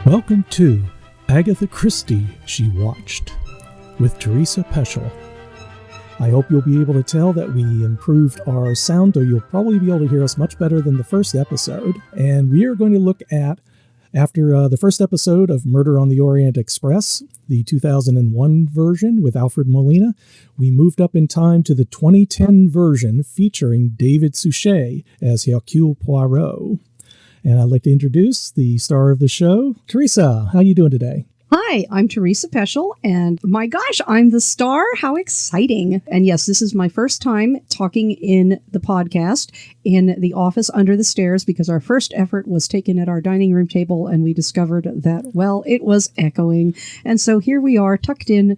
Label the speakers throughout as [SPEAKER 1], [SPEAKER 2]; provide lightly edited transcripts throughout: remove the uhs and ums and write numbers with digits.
[SPEAKER 1] Welcome to Agatha Christie, She Watched, with Teresa Peschel. I hope you'll be able to tell that we improved our sound, though you'll probably be able to hear us much better than the first episode. And we are going to look at, after the first episode of Murder on the Orient Express, the 2001 version with Alfred Molina, we moved up in time to the 2010 version featuring David Suchet as Hercule Poirot. And I'd like to introduce the star of the show, Teresa. How are you doing today?
[SPEAKER 2] Hi, I'm Teresa Peschel, and my gosh, I'm the star. How exciting. And yes, this is my first time talking in the podcast in the office under the stairs, because our first effort was taken at our dining room table, and we discovered that, well, it was echoing. And so here we are, tucked in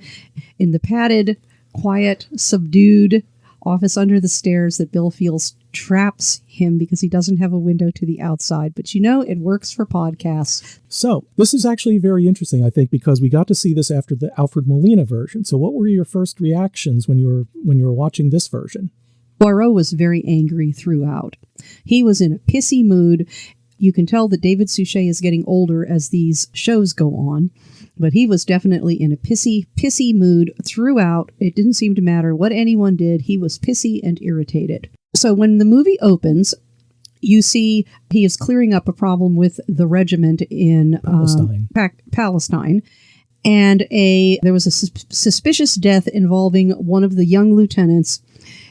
[SPEAKER 2] the padded, quiet, subdued office under the stairs that Bill feels traps him because he doesn't have a window to the outside. But you know, it works for podcasts.
[SPEAKER 1] So this is actually very interesting, I think, because we got to see this after the Alfred Molina version. So what were your first reactions when you were watching this version?
[SPEAKER 2] Poirot was very angry throughout. He was in a pissy mood. You can tell that David Suchet is getting older as these shows go on, but he was definitely in a pissy mood throughout. It didn't seem to matter what anyone did. He was pissy and irritated. So when the movie opens, you see he is clearing up a problem with the regiment in Palestine. And there was a suspicious death involving one of the young lieutenants.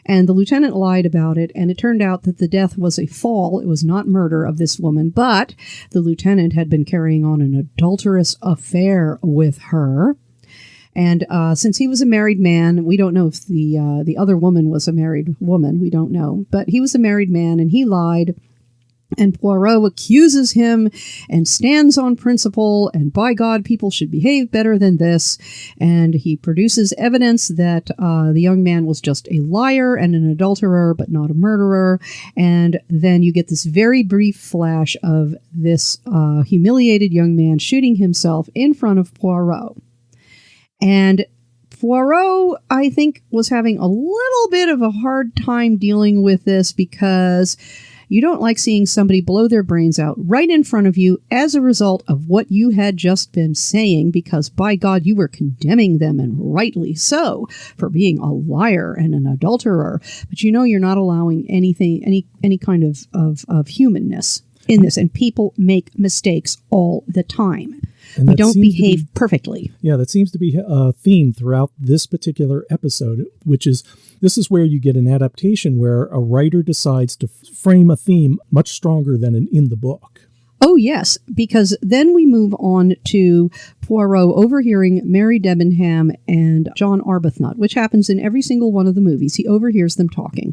[SPEAKER 2] And the lieutenant lied about it, and it turned out that the death was a fall. It was not murder of this woman, but the lieutenant had been carrying on an adulterous affair with her. And since he was a married man, we don't know if the other woman was a married woman. We don't know. But he was a married man, and he lied. And Poirot accuses him and stands on principle, and by God, people should behave better than this. And he produces evidence that the young man was just a liar and an adulterer, but not a murderer. And then you get this very brief flash of this humiliated young man shooting himself in front of Poirot. And Poirot, I think, was having a little bit of a hard time dealing with this, because you don't like seeing somebody blow their brains out right in front of you as a result of what you had just been saying, because by God, you were condemning them, and rightly so, for being a liar and an adulterer. But you know, you're not allowing anything, any kind of humanness in this, and people make mistakes all the time. We don't behave perfectly.
[SPEAKER 1] Yeah, that seems to be a theme throughout this particular episode, which is, this is where you get an adaptation where a writer decides to frame a theme much stronger than in the book.
[SPEAKER 2] Oh, yes, because then we move on to Poirot overhearing Mary Debenham and John Arbuthnot, which happens in every single one of the movies. He overhears them talking.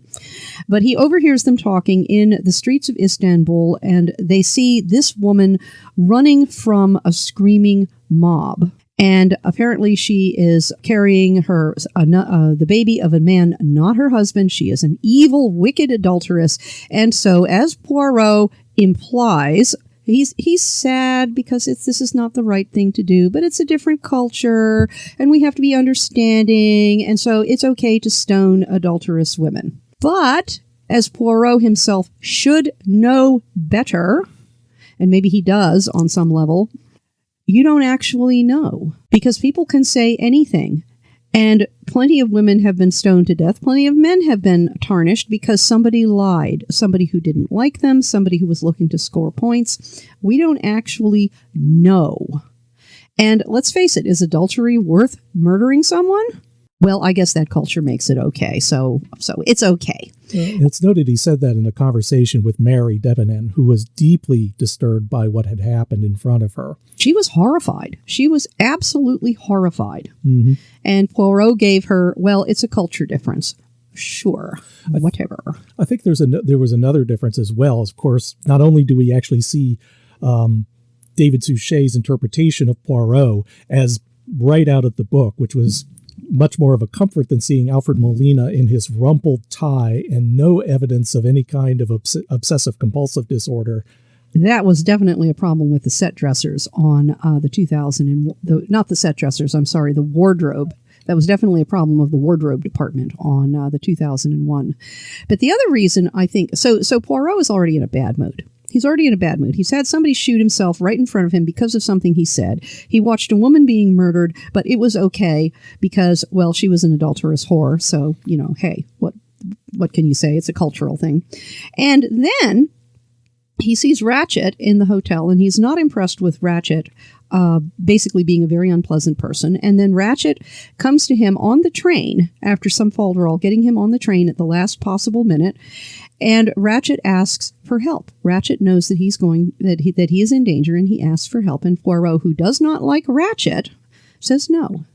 [SPEAKER 2] But he overhears them talking in the streets of Istanbul, and they see this woman running from a screaming mob. And apparently she is carrying the baby of a man, not her husband. She is an evil, wicked adulteress. And so, as Poirot implies, he's sad because this is not the right thing to do, but it's a different culture, and we have to be understanding, and so it's okay to stone adulterous women. But, as Poirot himself should know better, and maybe he does on some level, you don't actually know, because people can say anything. And plenty of women have been stoned to death. Plenty of men have been tarnished because somebody lied. Somebody who didn't like them. Somebody who was looking to score points. We don't actually know. And let's face it, is adultery worth murdering someone? Well, I guess that culture makes it okay. So it's okay.
[SPEAKER 1] It's noted he said that in a conversation with Mary Debenham, who was deeply disturbed by what had happened in front of her.
[SPEAKER 2] She was horrified. She was absolutely horrified.
[SPEAKER 1] Mm-hmm.
[SPEAKER 2] And Poirot gave her, well, it's a culture difference. Sure, whatever.
[SPEAKER 1] I think there was another difference as well. Of course, not only do we actually see David Suchet's interpretation of Poirot as right out of the book, which was much more of a comfort than seeing Alfred Molina in his rumpled tie and no evidence of any kind of obsessive-compulsive disorder.
[SPEAKER 2] That was definitely a problem with the set dressers on the 2000 not the set dressers, I'm sorry, the wardrobe. That was definitely a problem of the wardrobe department on the 2001. But the other reason I think, so Poirot is already in a bad mood. He's already in a bad mood. He's had somebody shoot himself right in front of him because of something he said. He watched a woman being murdered, but it was okay because, well, she was an adulterous whore. So, hey, what can you say? It's a cultural thing. And then he sees Ratchet in the hotel, and he's not impressed with Ratchet basically being a very unpleasant person. And then Ratchet comes to him on the train after some folderol, getting him on the train at the last possible minute. And Ratchet asks for help. Ratchet knows that he is in danger, and he asks for help. And Poirot, who does not like Ratchet, says no.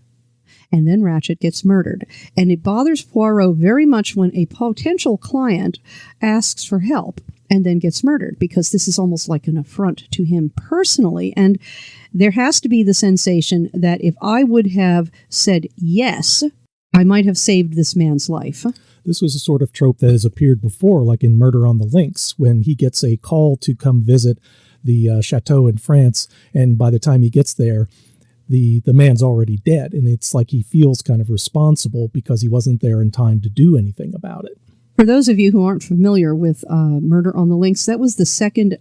[SPEAKER 2] And then Ratchet gets murdered. And it bothers Poirot very much when a potential client asks for help and then gets murdered, because this is almost like an affront to him personally. And there has to be the sensation that if I would have said yes, I might have saved this man's life.
[SPEAKER 1] This was a sort of trope that has appeared before, like in Murder on the Links, when he gets a call to come visit the chateau in France, and by the time he gets there, the man's already dead, and it's like he feels kind of responsible because he wasn't there in time to do anything about it.
[SPEAKER 2] For those of you who aren't familiar with Murder on the Links, that was the second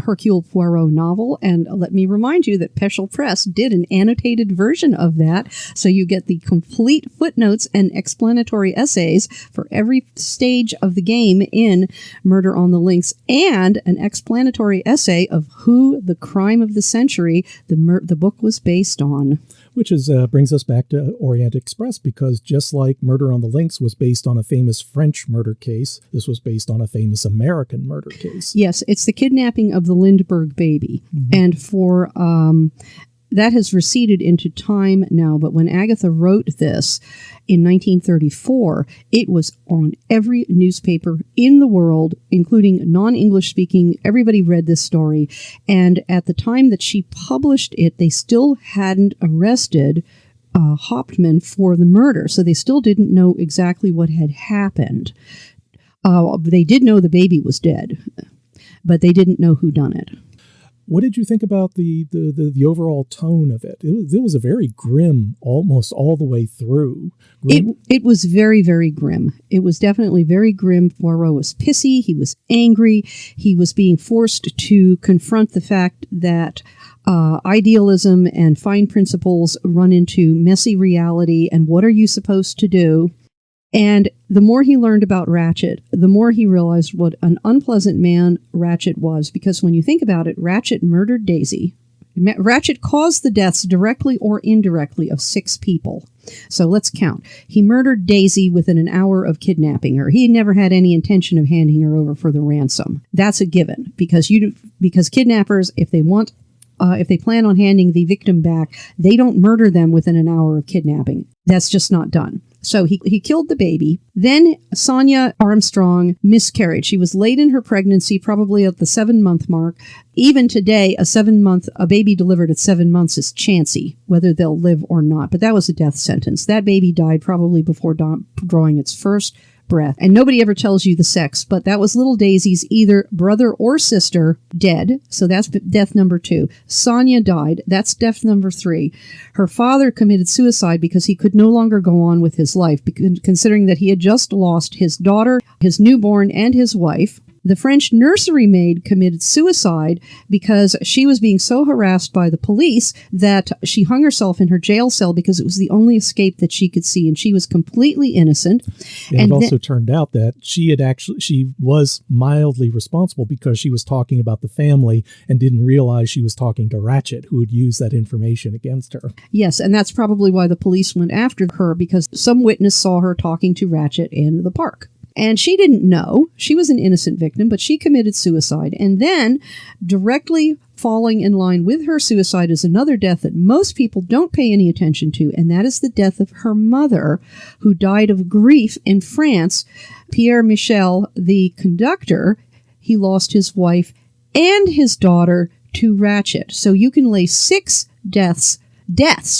[SPEAKER 2] Hercule Poirot novel, and let me remind you that Peschel Press did an annotated version of that, so you get the complete footnotes and explanatory essays for every stage of the game in Murder on the Links, and an explanatory essay of who the crime of the century the book was based on.
[SPEAKER 1] Which brings us back to Orient Express, because just like Murder on the Links was based on a famous French murder case, this was based on a famous American murder case.
[SPEAKER 2] Yes, it's the kidnapping of the Lindbergh baby. Mm-hmm. And for that has receded into time now, but when Agatha wrote this in 1934, it was on every newspaper in the world, including non-English speaking. Everybody read this story. And at the time that she published it, they still hadn't arrested Hauptmann for the murder. So they still didn't know exactly what had happened. They did know the baby was dead, but they didn't know who done it.
[SPEAKER 1] What did you think about the overall tone of it? It was a very grim, almost all the way through.
[SPEAKER 2] It was very, very grim. It was definitely very grim. Poirot was pissy. He was angry. He was being forced to confront the fact that idealism and fine principles run into messy reality, and what are you supposed to do? And the more he learned about Ratchet, the more he realized what an unpleasant man Ratchet was. Because when you think about it, Ratchet murdered Daisy. Ratchet caused the deaths directly or indirectly of 6 people. So let's count. He murdered Daisy within an hour of kidnapping her. He never had any intention of handing her over for the ransom. That's a given, because kidnappers, if they plan on handing the victim back, they don't murder them within an hour of kidnapping. That's just not done. So he killed the baby. Then Sonia Armstrong miscarried. She was late in her pregnancy, probably at the 7-month mark. Even today, a baby delivered at 7 months is chancy, whether they'll live or not. But that was a death sentence. That baby died probably before drawing its first breath. And nobody ever tells you the sex, but that was little Daisy's either brother or sister dead. So that's death number 2. Sonia died. That's death number 3. Her father committed suicide because he could no longer go on with his life, considering that he had just lost his daughter, his newborn, and his wife. The French nursery maid committed suicide because she was being so harassed by the police that she hung herself in her jail cell because it was the only escape that she could see, and she was completely innocent.
[SPEAKER 1] And it also turned out that she was mildly responsible because she was talking about the family and didn't realize she was talking to Ratchet, who would use that information against her.
[SPEAKER 2] Yes, and that's probably why the police went after her, because some witness saw her talking to Ratchet in the park. And she didn't know. She was an innocent victim, but she committed suicide. And then, directly falling in line with her suicide is another death that most people don't pay any attention to, and that is the death of her mother, who died of grief in France. Pierre Michel, the conductor, he lost his wife and his daughter to Ratchet. So you can lay 6 deaths,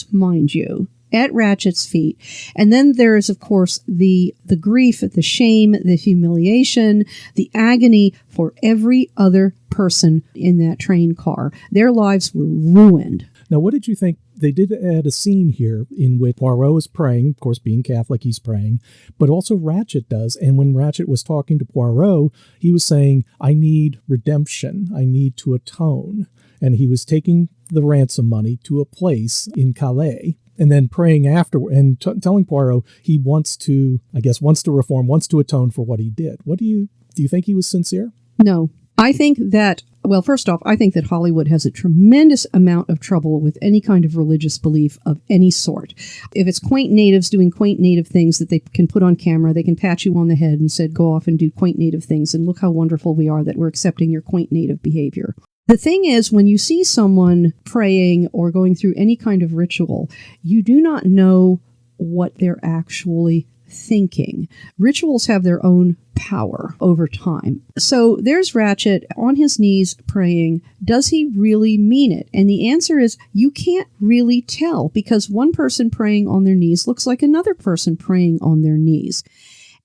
[SPEAKER 2] mind you, at Ratchet's feet. And then there is, of course, the grief, the shame, the humiliation, the agony for every other person in that train car. Their lives were ruined.
[SPEAKER 1] Now, what did you think? They did add a scene here in which Poirot is praying, of course, being Catholic, he's praying, but also Ratchet does. And when Ratchet was talking to Poirot, he was saying, I need redemption. I need to atone. And he was taking the ransom money to a place in Calais and then praying afterward and telling Poirot he wants to reform, wants to atone for what he did. What do you think he was sincere?
[SPEAKER 2] No. I think that, well, first off, I think that Hollywood has a tremendous amount of trouble with any kind of religious belief of any sort. If it's quaint natives doing quaint native things that they can put on camera, they can pat you on the head and said, go off and do quaint native things, and look how wonderful we are that we're accepting your quaint native behavior. The thing is, when you see someone praying or going through any kind of ritual, you do not know what they're actually thinking. Rituals have their own power over time. So there's Ratchet on his knees praying. Does he really mean it? And the answer is you can't really tell, because one person praying on their knees looks like another person praying on their knees.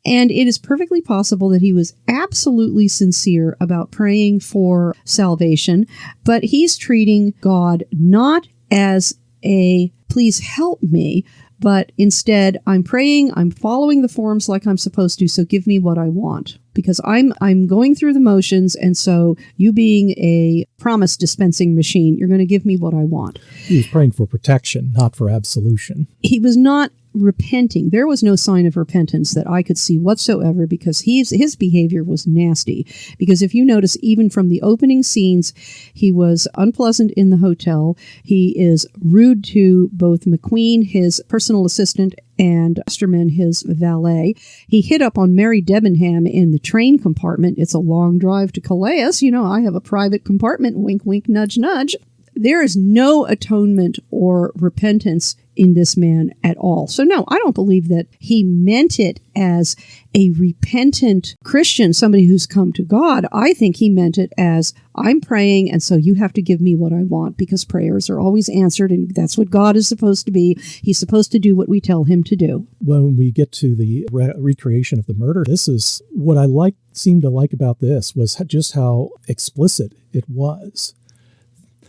[SPEAKER 2] And it is perfectly possible that he was absolutely sincere about praying for salvation, but he's treating God not as a please help me, but instead, I'm praying, I'm following the forms like I'm supposed to, so give me what I want. Because I'm going through the motions, and so you being a promise dispensing machine, you're going to give me what I want.
[SPEAKER 1] He was praying for protection, not for absolution.
[SPEAKER 2] He was not repenting. There was no sign of repentance that I could see whatsoever, because his behavior was nasty. Because if you notice, even from the opening scenes, he was unpleasant in the hotel. He is rude to both McQueen, his personal assistant, and Osterman, his valet. He hit up on Mary Debenham in the train compartment. It's a long drive to Calais. I have a private compartment. Wink, wink, nudge, nudge. There is no atonement or repentance in this man at all. So no, I don't believe that he meant it as a repentant Christian, somebody who's come to God. I think he meant it as, I'm praying, and so you have to give me what I want, because prayers are always answered, and that's what God is supposed to be. He's supposed to do what we tell him to do. When
[SPEAKER 1] we get to the recreation of the murder, this is what I seemed to like about this, was just how explicit it was.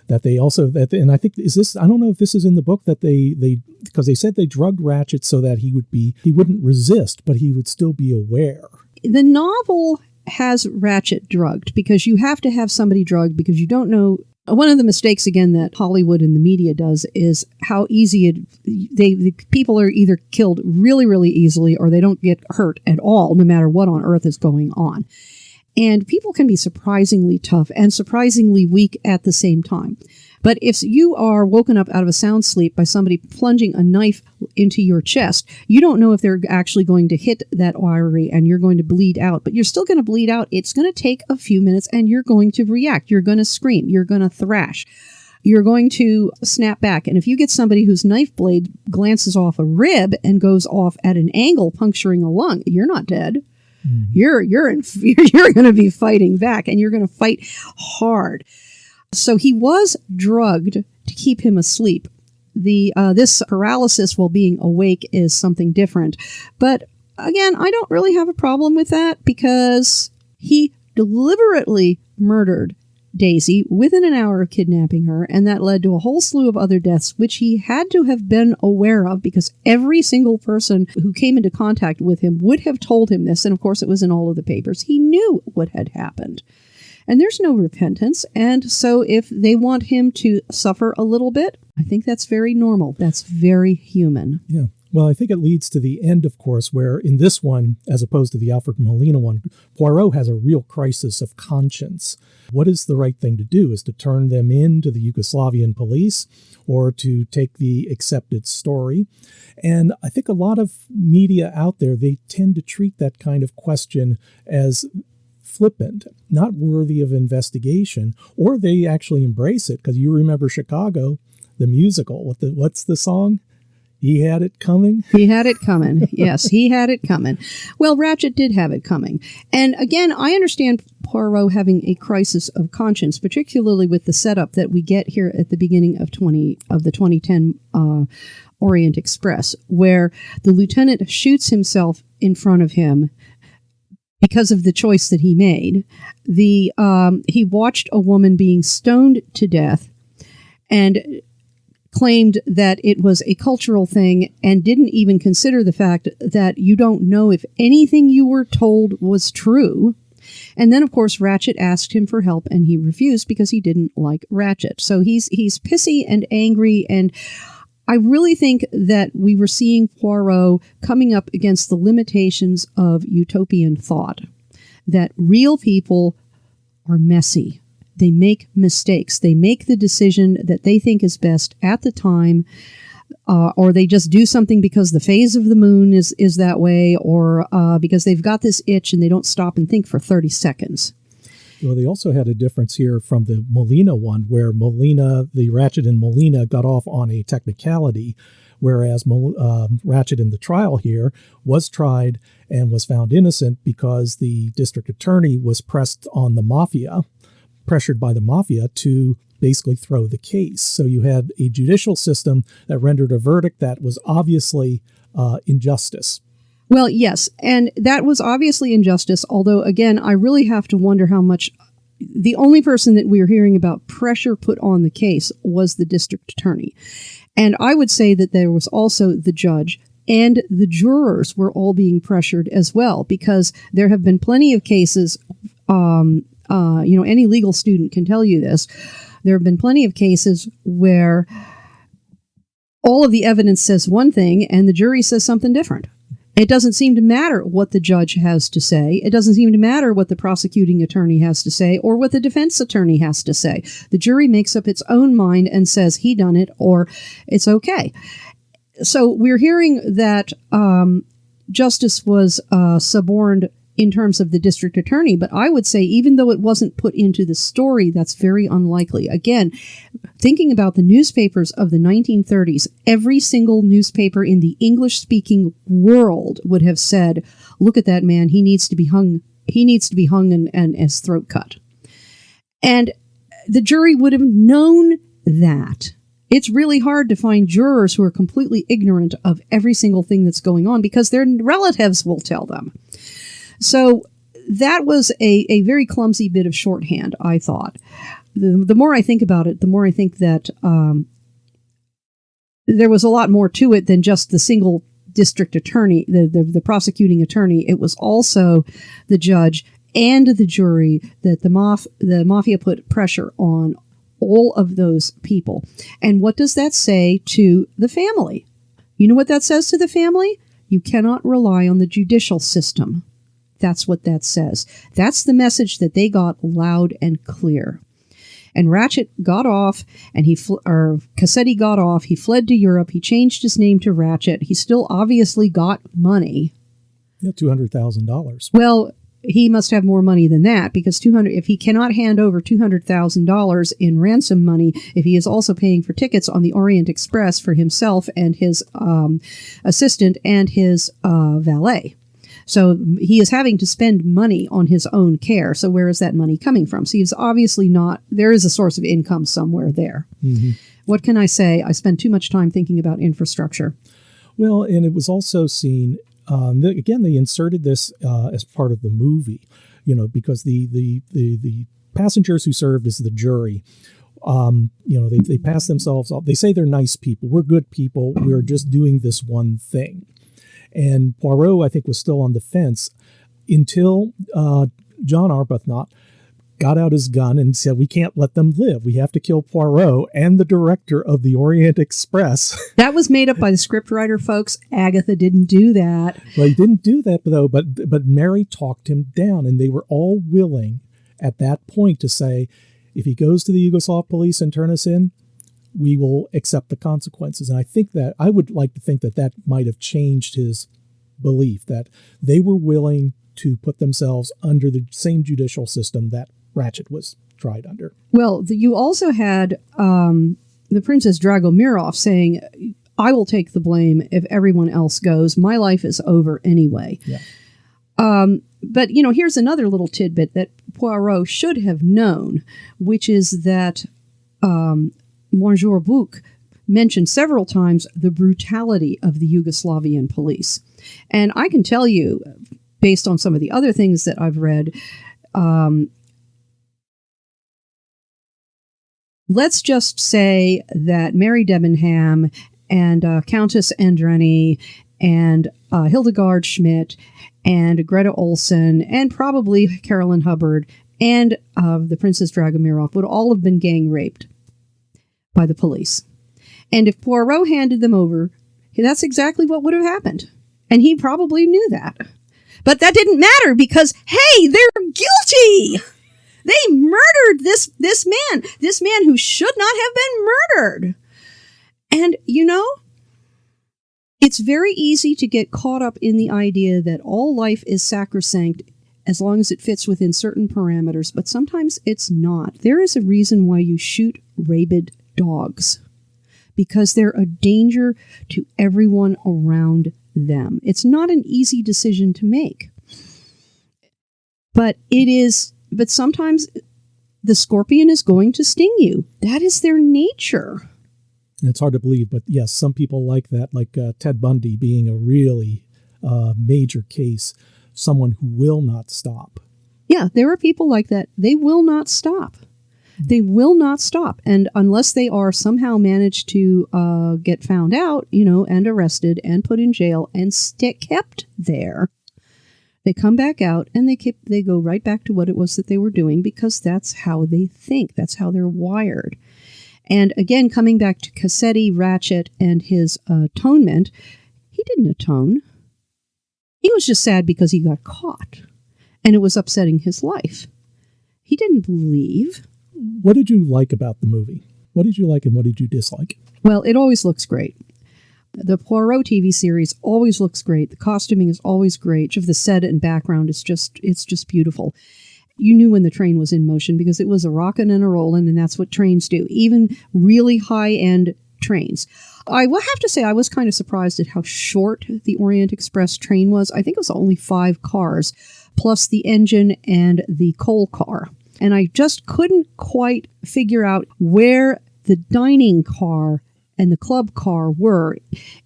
[SPEAKER 1] That they also, and I think, I don't know if this is in the book, that they because they said they drugged Ratchet so that he wouldn't resist, but he would still be aware.
[SPEAKER 2] The novel has Ratchet drugged, because you have to have somebody drugged, because you don't know. One of the mistakes, again, that Hollywood and the media does is how easy the people are either killed really, really easily, or they don't get hurt at all, no matter what on earth is going on. And people can be surprisingly tough and surprisingly weak at the same time. But if you are woken up out of a sound sleep by somebody plunging a knife into your chest, you don't know if they're actually going to hit that artery and you're going to bleed out. But you're still going to bleed out. It's going to take a few minutes, and you're going to react. You're going to scream. You're going to thrash. You're going to snap back. And if you get somebody whose knife blade glances off a rib and goes off at an angle, puncturing a lung, you're not dead. Mm-hmm. You're going to be fighting back, and you're going to fight hard. So he was drugged to keep him asleep. This paralysis while being awake is something different. But again, I don't really have a problem with that, because he deliberately murdered Daisy within an hour of kidnapping her, and that led to a whole slew of other deaths, which he had to have been aware of, because every single person who came into contact with him would have told him this, and of course it was in all of the papers. He knew what had happened. And there's no repentance, and so if they want him to suffer a little bit, I think that's very normal. That's very human.
[SPEAKER 1] Yeah. Well, I think it leads to the end, of course, where in this one, as opposed to the Alfred Molina one, Poirot has a real crisis of conscience. What is the right thing to do? Is to turn them in to the Yugoslavian police, or to take the accepted story? And I think a lot of media out there, they tend to treat that kind of question as flippant, not worthy of investigation, or they actually embrace it. Because you remember Chicago, the musical, what's the song? He had it coming.
[SPEAKER 2] He had it coming. Yes, he had it coming. Well, Ratchet did have it coming. And again, I understand Poirot having a crisis of conscience, particularly with the setup that we get here at the beginning of the 2010 Orient Express, where the lieutenant shoots himself in front of him because of the choice that he made. He watched a woman being stoned to death, and claimed that it was a cultural thing and didn't even consider the fact that you don't know if anything you were told was true. And then, of course, Ratchet asked him for help, and he refused because he didn't like Ratchet. So he's pissy and angry, and I really think that we were seeing Poirot coming up against the limitations of utopian thought, that real people are messy. They make mistakes. They make the decision that they think is best at the time, or they just do something because the phase of the moon is that way, or because they've got this itch and they don't stop and think for 30 seconds.
[SPEAKER 1] Well, they also had a difference here from the Molina one, where the Ratchet and Molina got off on a technicality, whereas Ratchet in the trial here was tried and was found innocent because the district attorney was pressured by the mafia to basically throw the case. So you had a judicial system that rendered a verdict that was obviously injustice.
[SPEAKER 2] Well, yes, and that was obviously injustice, although, again, I really have to wonder how much the only person that we are hearing about pressure put on the case was the district attorney. And I would say that there was also the judge, and the jurors were all being pressured as well, because there have been plenty of cases, any legal student can tell you this, there have been plenty of cases where all of the evidence says one thing and the jury says something different. It doesn't seem to matter what the judge has to say. It doesn't seem to matter what the prosecuting attorney has to say or what the defense attorney has to say. The jury makes up its own mind and says he done it or it's okay. So we're hearing that justice was suborned in terms of the district attorney, but I would say even though it wasn't put into the story, that's very unlikely. Again, thinking about the newspapers of the 1930s, every single newspaper in the English-speaking world would have said, look at that man, he needs to be hung and his throat cut. And the jury would have known that. It's really hard to find jurors who are completely ignorant of every single thing that's going on because their relatives will tell them. So that was a very clumsy bit of shorthand, I thought. The more I think about it, the more I think that there was a lot more to it than just the single district attorney, the prosecuting attorney. It was also the judge and the jury that the mafia put pressure on all of those people. And what does that say to the family? You know what that says to the family? You cannot rely on the judicial system. That's what that says. That's the message that they got loud and clear. And Ratchet got off, and Cassetti got off. He fled to Europe. He changed his name to Ratchet. He still obviously got money.
[SPEAKER 1] Yeah, $200,000.
[SPEAKER 2] Well, he must have more money than that, because if he cannot hand over $200,000 in ransom money, if he is also paying for tickets on the Orient Express for himself and his assistant and his valet. So he is having to spend money on his own care. So where is that money coming from? So he's obviously there is a source of income somewhere there. Mm-hmm. What can I say? I spend too much time thinking about infrastructure.
[SPEAKER 1] Well, and it was also seen, again, they inserted this as part of the movie, because the passengers who served as the jury, they pass themselves off. They say they're nice people. We're good people. We're just doing this one thing. And Poirot, I think, was still on the fence until John Arbuthnot got out his gun and said, we can't let them live. We have to kill Poirot and the director of the Orient Express.
[SPEAKER 2] That was made up by the scriptwriter, folks. Agatha didn't do that.
[SPEAKER 1] Well, he didn't do that, though, but Mary talked him down, and they were all willing at that point to say, if he goes to the Yugoslav police and turn us in, we will accept the consequences. And I would like to think that might have changed his belief, that they were willing to put themselves under the same judicial system that Ratchet was tried under.
[SPEAKER 2] Well, you also had the Princess Dragomirov saying, I will take the blame if everyone else goes. My life is over anyway. Yeah. But, here's another little tidbit that Poirot should have known, which is that Monsieur Bouc mentioned several times the brutality of the Yugoslavian police. And I can tell you, based on some of the other things that I've read, let's just say that Mary Debenham and Countess Andreni and Hildegard Schmidt and Greta Olson and probably Carolyn Hubbard and the Princess Dragomirov would all have been gang raped by the police. And if Poirot handed them over, that's exactly what would have happened. And he probably knew that. But that didn't matter because, hey, they're guilty! They murdered this man who should not have been murdered. And, you know, it's very easy to get caught up in the idea that all life is sacrosanct as long as it fits within certain parameters, but sometimes it's not. There is a reason why you shoot rabid dogs, because they're a danger to everyone around them. It's not an easy decision to make. But sometimes the scorpion is going to sting you. That is their nature.
[SPEAKER 1] It's hard to believe, but yes, some people like that, like Ted Bundy being a really major case, someone who will not stop.
[SPEAKER 2] Yeah, there are people like that. They will not stop. They will not stop. And unless they are somehow managed to get found out, and arrested and put in jail and kept there, they come back out and they go right back to what it was that they were doing, because that's how they think. That's how they're wired. And again, coming back to Cassetti, Ratchet, and his atonement, he didn't atone. He was just sad because he got caught, and it was upsetting his life. He didn't believe.
[SPEAKER 1] What did you like about the movie? What did you like and what did you dislike?
[SPEAKER 2] Well, it always looks great. The Poirot TV series always looks great. The costuming is always great. The set and background is just beautiful. You knew when the train was in motion because it was a rockin' and a rollin', and that's what trains do, even really high-end trains. I will have to say I was kind of surprised at how short the Orient Express train was. I think it was only 5 cars, plus the engine and the coal car. And I just couldn't quite figure out where the dining car and the club car were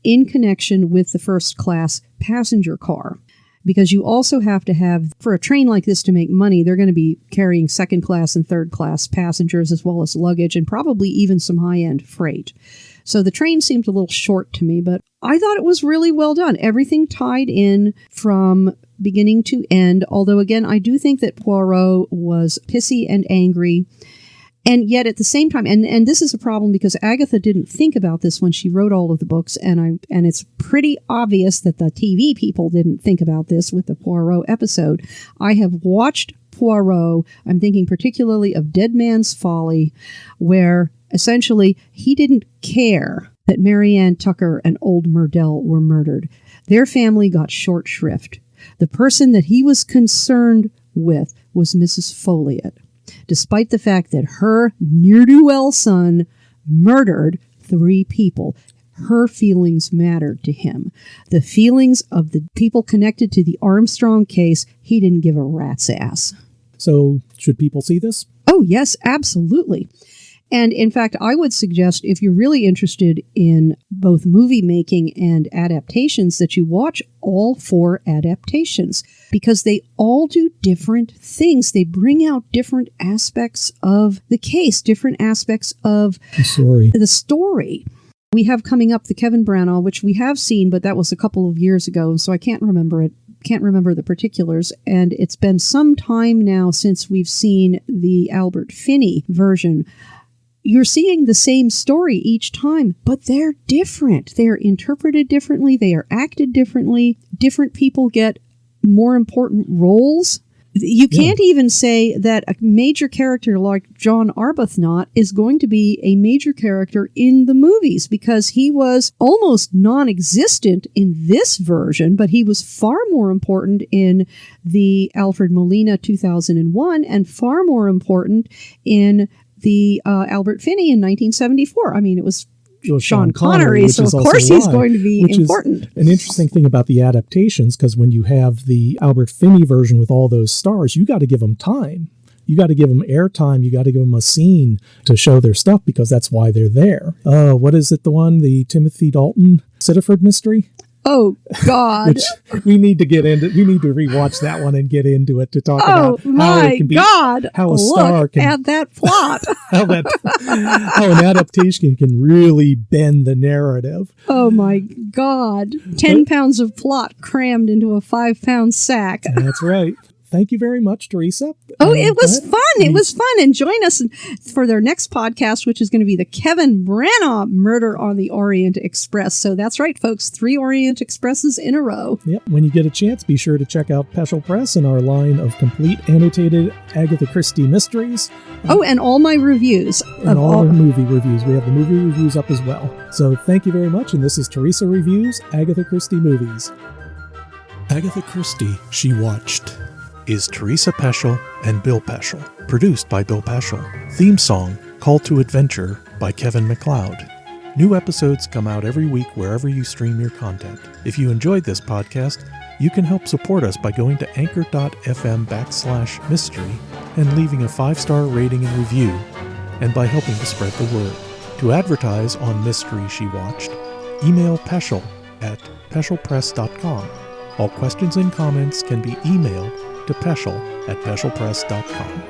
[SPEAKER 2] in connection with the first-class passenger car. Because you also have to have, for a train like this to make money, they're going to be carrying second-class and third-class passengers as well as luggage and probably even some high-end freight. So the train seemed a little short to me, but I thought it was really well done. Everything tied in from beginning to end, although, again, I do think that Poirot was pissy and angry. And yet at the same time, and this is a problem because Agatha didn't think about this when she wrote all of the books, and it's pretty obvious that the TV people didn't think about this with the Poirot episode. I have watched Poirot, I'm thinking particularly of Dead Man's Folly, where essentially he didn't care that Marianne Tucker and old Murdell were murdered. Their family got short shrift. The person that he was concerned with was Mrs. Folliot, despite the fact that her ne'er-do-well son murdered 3 people. Her feelings mattered to him. The feelings of the people connected to the Armstrong case, he didn't give a rat's ass.
[SPEAKER 1] So, should people see this?
[SPEAKER 2] Oh, yes, absolutely. And in fact, I would suggest if you're really interested in both movie making and adaptations that you watch all 4 adaptations, because they all do different things. They bring out different aspects of the case, different aspects of the story. We have coming up the Kevin Branagh, which we have seen, but that was a couple of years ago, so I can't remember it. Can't remember the particulars, and it's been some time now since we've seen the Albert Finney version. You're seeing the same story each time, but they're different. They're interpreted differently. They are acted differently. Different people get more important roles. You can't even say that a major character like John Arbuthnot is going to be a major character in the movies, because he was almost non-existent in this version, but he was far more important in the Alfred Molina 2001 and far more important in the Albert Finney in 1974. I mean, it was Sean Connery, so of course he's going to be important.
[SPEAKER 1] An interesting thing about the adaptations, because when you have the Albert Finney version with all those stars, you got to give them time. You got to give them airtime. You got to give them a scene to show their stuff, because that's why they're there. What is it? The Timothy Dalton Sittaford mystery?
[SPEAKER 2] Oh, God.
[SPEAKER 1] Which we need to get into. We need to rewatch that one and get into it to talk about how it can be, how a star can
[SPEAKER 2] at that plot.
[SPEAKER 1] how an adaptation can really bend the narrative.
[SPEAKER 2] Oh my God. 10 pounds of plot crammed into a 5-pound sack.
[SPEAKER 1] That's right. Thank you very much, Teresa.
[SPEAKER 2] Oh, it was fun. It was fun. And join us for their next podcast, which is going to be the Kevin Branagh Murder on the Orient Express. So that's right, folks. 3 Orient Expresses in a row.
[SPEAKER 1] Yep. When you get a chance, be sure to check out Peschel Press and our line of complete annotated Agatha Christie mysteries.
[SPEAKER 2] Oh, and all my reviews.
[SPEAKER 1] And all our movie reviews. We have the movie reviews up as well. So thank you very much. And this is Teresa Reviews Agatha Christie Movies. Agatha Christie, She Watched, is Teresa Peschel and Bill Peschel. Produced by Bill Peschel. Theme song, Call to Adventure by Kevin MacLeod. New episodes come out every week wherever you stream your content. If you enjoyed this podcast, you can help support us by going to anchor.fm/mystery and leaving a 5-star rating and review, and by helping to spread the word. To advertise on Mystery She Watched, email Peschel at peschelpress.com. All questions and comments can be emailed to Peschel at peschelpress.com.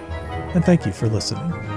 [SPEAKER 1] And thank you for listening.